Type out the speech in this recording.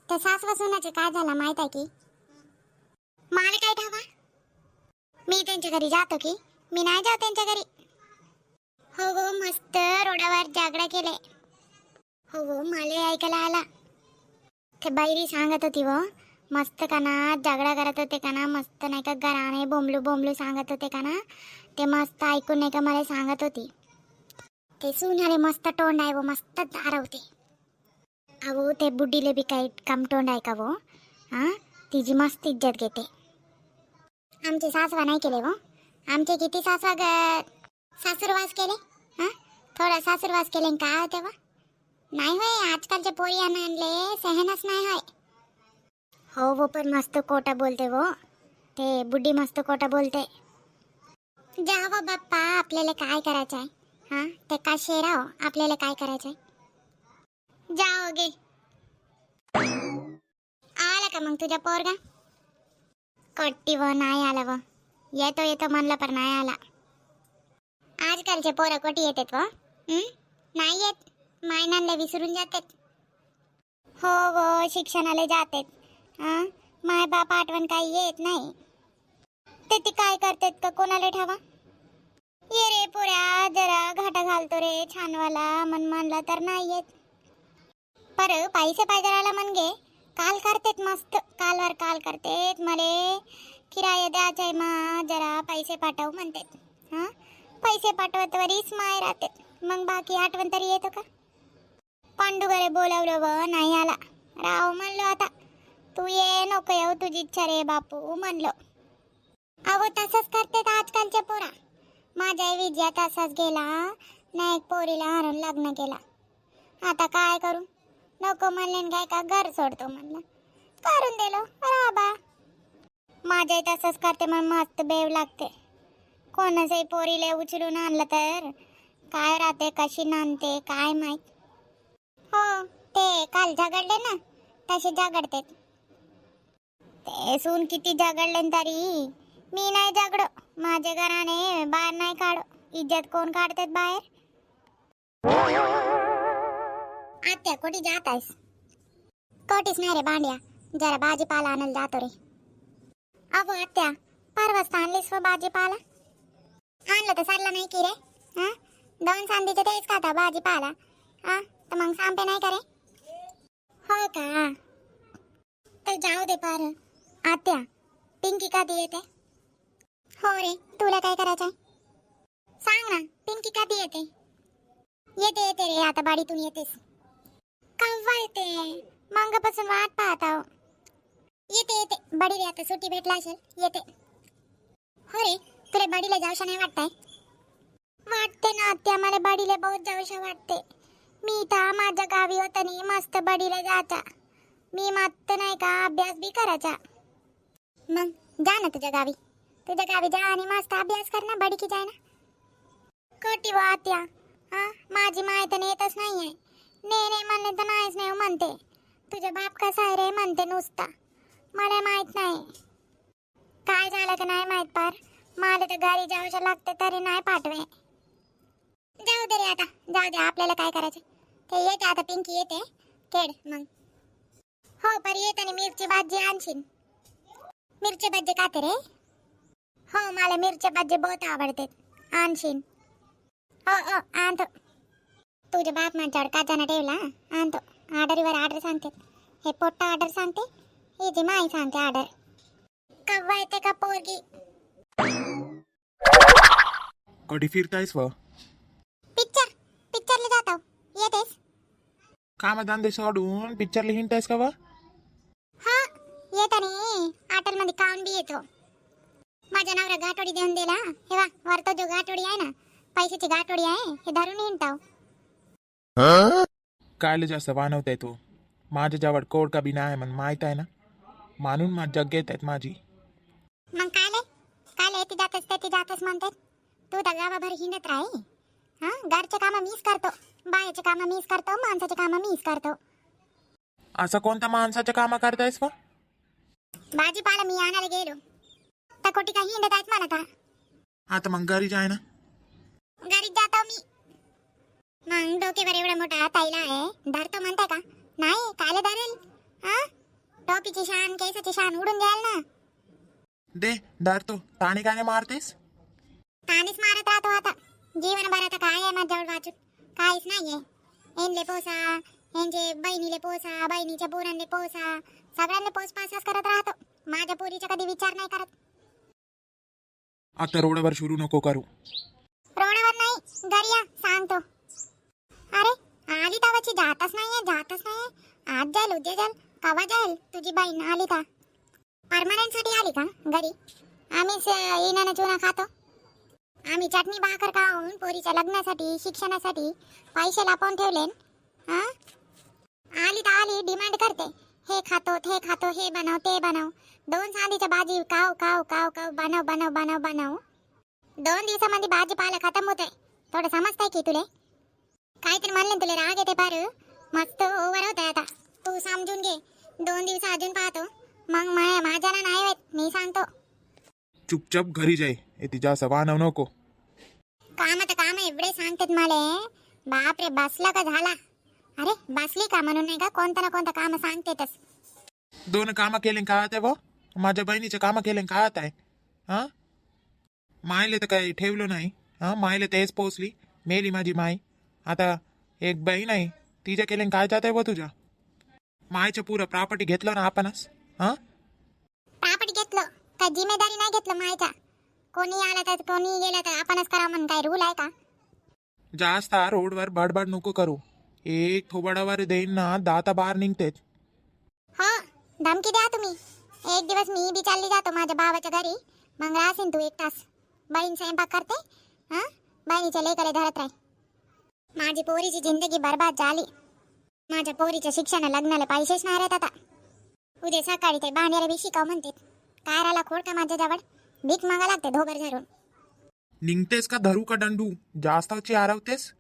त्या सासवा सुनाचे काय झालं माहित आहे की? मला काय ठावा, मी त्यांच्या घरी जातो की मी नाही जाऊ त्यांच्या घरी. हो हो, मस्त रोडावर जागडा केले. हो हो, मला ऐकायला आला. ते बाईरी सांगत होती व मस्त का ना जागडा करत होते का ना, मस्त नाही का घराने बोंबलू बोंबलू सांगत होते का ना, ते मस्त ऐकून नाही का मला सांगत होती. ते सुनाले मस्त तोंड आहे व मस्त दारवते. अहो ते बुड्डीले बी काही कम तोंड आहे का वो? हां, तिची मस्त इज्जत घेते. आमचे सासवा नाही केले व, आमचे किती सासूरवास केले. हां, थोडा सासूरवास केले काय होते व? नाही होय, आजकालच्या पोरी आणले सहनच नाही होय. हो वो, पण मस्त कोटा बोलते वो, ते बुड्डी मस्त कोटा बोलते. जावं बाप्पा, आपल्याला काय करायचं आहे? हां, ते का शेराव, आपल्याला काय करायचं आहे? जाओ गे. आला का मग तुझा पोरगा? कट्टी व नाही आला व, येतो येतो म्हणलं पण नाही आला. आजकालचे पोरं कोटी येतात व, नाही येत, मायनांना विसरून जातात. हो व, शिक्षणाला जातात. हां, माय बाप आठवण काही येत नाही. ते काय करतात का कोणाला ठावा? ये रे पोऱ्या, जरा घाटा घालतो रे छानवाला मन मानला तर नाही येत. पर पैसे पाहिजे म्हणजे काल करतेत, मस्त कालवर काल करतेत. मले किराया द्यायचा मा, जरा पैसे पाठव म्हणतात. हां, पैसे पाठवत वरीच माय राहते, मग बाकी आठवण तरी येतो का? पांडुगरे बोलावलं व नाही आला. राव म्हणलो आता, तू ये नको येऊ, तुझी इच्छा रे बापू म्हणलो. अहो तसंच करतेत आजकालच्या पोरा. माझ्या विजया तसाच गेला, नाही पोरीला हारून लग्न केला. आता काय करू? नको म्हणले काय का घर सोडतो म्हणलं, करून दिलो राबा. माझ्या तसंच करते, मग मस्त बेव लागते. कोणाचंही पोरीले उचलून आणलं तर काय राहते, कशी नांदते काय माहित. हो, ते काल झगडले ना तसे झगडते. ते सून किती झगडले तरी मी नाही झगडो. माझ्या घराने बाहेर नाही काढो, इज्जत कोण काढतात बाहेर? आत्या कोटी जात आहेस? कोटीच नाही रे भांड्या, जरा भाजीपाला आणायला जातो रे. अगो आत्या, परवाच आणलीस व भाजीपाला? आणलं तर सरला नाही की रे. हां, 2 सांदीचे तेच खाता भाजीपाला. हां, तर मग सांपे नाही करे? हो का? तर जाऊ दे. पार आत्या, पिंकी कधी येते? हो रे, तुला काय करायचंय सांग ना. पिंकी कधी येते? येते येते रे, आता बाडीतून येतेस. कव्वा येते? मंगापासून वाट पाहत आहो. येते येते, बडीला आता सुट्टी भेटला असेल, येते. हो रे, तुला बडीला जाऊशा नाही वाटतंय? वाटते ना आत्या, मला बडीला बहुत जाऊशा वाटते. मी तर माझ्या गावी होतानी मस्त बडीला जायचा. मी मस्त नाही का अभ्यास बी करायचा. मग जा ना तुझ्या गावी, तुझ्या गावी जा आणि मस्त अभ्यास कर ना, बडी की जाय ना. कोटी व आत्या, हां, माझी माहिती येतच नाहीये. ने म्हणले तर नाहीच नाही म्हणते. तुझा बाप कसा आहे रे म्हणते नुसता, मला माहित नाही काय झालं का नाही माहित. पार मला तर घरी जाऊशा लागते तरी नाही पाठवे. जाऊ दे रे आता, जाऊ दे, आपल्याला काय करायचं. ते येते आता, पिंकी येते केड मग. हो, पर येत आणि मिरची भाजी आणशील. मिरची भाजी खाते रे? हो, मला मिरची भाजी बहुत आवडते, आणशील? हो हो, आणतो. तुझ्या बाप माझ्यावर काचाना ठेवला, आणतो. ऑर्डरीवर ऑर्डर सांगते, हे पोट्टा ऑर्डर सांगते, ही जी माई सांगते ऑर्डर. कव्वा येते का पोरगी? कधी फिरतायस व? पिक्चरला जातो. येतेस? कामधंदे सोडून पिक्चरला हिंडतायस का व? हा, येत आणि हॉटेलमध्ये खाऊन बी येतो. माझ्या नवरा गाठोडी देऊन दिला. हे वा, वरतो जो गाठोडी आहे ना, पैशाची गाठोडी आहे, हे धरून हिंडताव. कायले जास्त वानवताय तू? माझ्या जवळ कोड का बी नाही म्हणून माहित आहे ना, मानून मज्जा घेत आहेत माझी. मग काले ती जातच म्हणतात. तू तर गावाभर हिंडत राही. हा, घरचे काम मीच करतो, बायाचे काम मीच करतो, माणसाचे काम मीच करतो. असं कोणत्या माणसाच्या कामा करतायस व? भाजीपाला मी आणायला गेलो तर कोटी काही हिंडत आहेत म्हणता. आता मग घरी जाय ना. घरी जातो मी. मग डोक्यावर एवढा मोठा ताईला आहे, धरतो म्हणताय का? नाही, कायला धरेल? हा, टोपीची शान केसाची शान उडून जाईल ना. दे डरतो ताणी काय मारतेस. ताणीच मारत राहतो आता. जीवनभर आता काय आहे माझ्याजवळ वाचून? काहीच नाहीये. यांले पोसा, यांचे बहिणीले पोसा, बहिणीच्या पोरांले पोसा, सगळ्यांना पोसपासच करत राहतो. माझ्या पोरीचा कधी विचार नाही करत. आता रोडावर सुरू नको करू. रोडावर नाही, घरी या सांगतो. अरे आली तवाची जातच नाहीये. आज जाईल उद्या जाईल, कवा जाईल तुझी बहीण आली का? परमनंट साठी आली का घरी? आम्हीच इनानं चुना खातो. आम्ही चटणी भाकर खाऊन पोरीच्या लग्नासाठी शिक्षणासाठी पैसे लापून ठेवले. हा आली तर आली डिमांड करते, हे खातो ते खातो, हे बनव ते बनव. 2 सांदीच्या भाजी काव काव काव काव बनव बनव बनव बनव. 2 दिवसामध्ये भाजीपाला खतम होतोय. थोडं समजतंय की तुले? काहीतरी म्हणलं तुला राग येते पार. मस्त ओव्हर होतंय आता. तू समजून घे. 2 दिवस अजून पाहतो मग माझ्याला नाही होत, मी सांगतो. चुपचाप घरी जाई. येते जास्त वानव नको. काम एवढे सांगतात मला. बापरे बसला का झाला? अरे बसली का म्हणून नाही का कोणता ना कोणता काम सांगतेतच. 2 कामं केले का आता व माझ्या बहिणीचे कामं केले का आता आहे. हा मायले तर काही ठेवलं नाही. हा मायले तेच पोचली. मेली माझी माय. आता एक बहीण आहे तिच्या केले काय जात आहे व तुझ्या मायचं पुरं प्रॉपर्टी घेतलं ना आपणच. हा प्रॉपर्टी घेतलं काय? जिम्मेदारी नाही घेतलं मायचा. कोणी आला तर कोणी गेला तर आपणच करा म्हणून काय रूल आहे का? जास्त रोडवर बडबड नको करू. एक थोबाडावर देईन ना दाता बाहेर निघतेत. हो धमकी द्या तुम्ही. एक दिवस मी बी चालली जातो माझ्या भावाच्या घरी. मग राहशील तू 1 तास. बहीण स्वयंपाक करते. हा बहिणीच्या लेकरे धरत राही. माझी पोरीची जिंदगी बरबाद झाली. माझ्या पोरीच्या शिक्षण लग्नाला पैसेच नाही राहत आता. उद्या सकाळी ते भांड्याला बी शिकाव म्हणते. काय राहिला खोड का माझ्याजवळ? भीक मागा लागते धोबर धरून. निघतेस का धरू का दंडू? जास्त आरवतेस.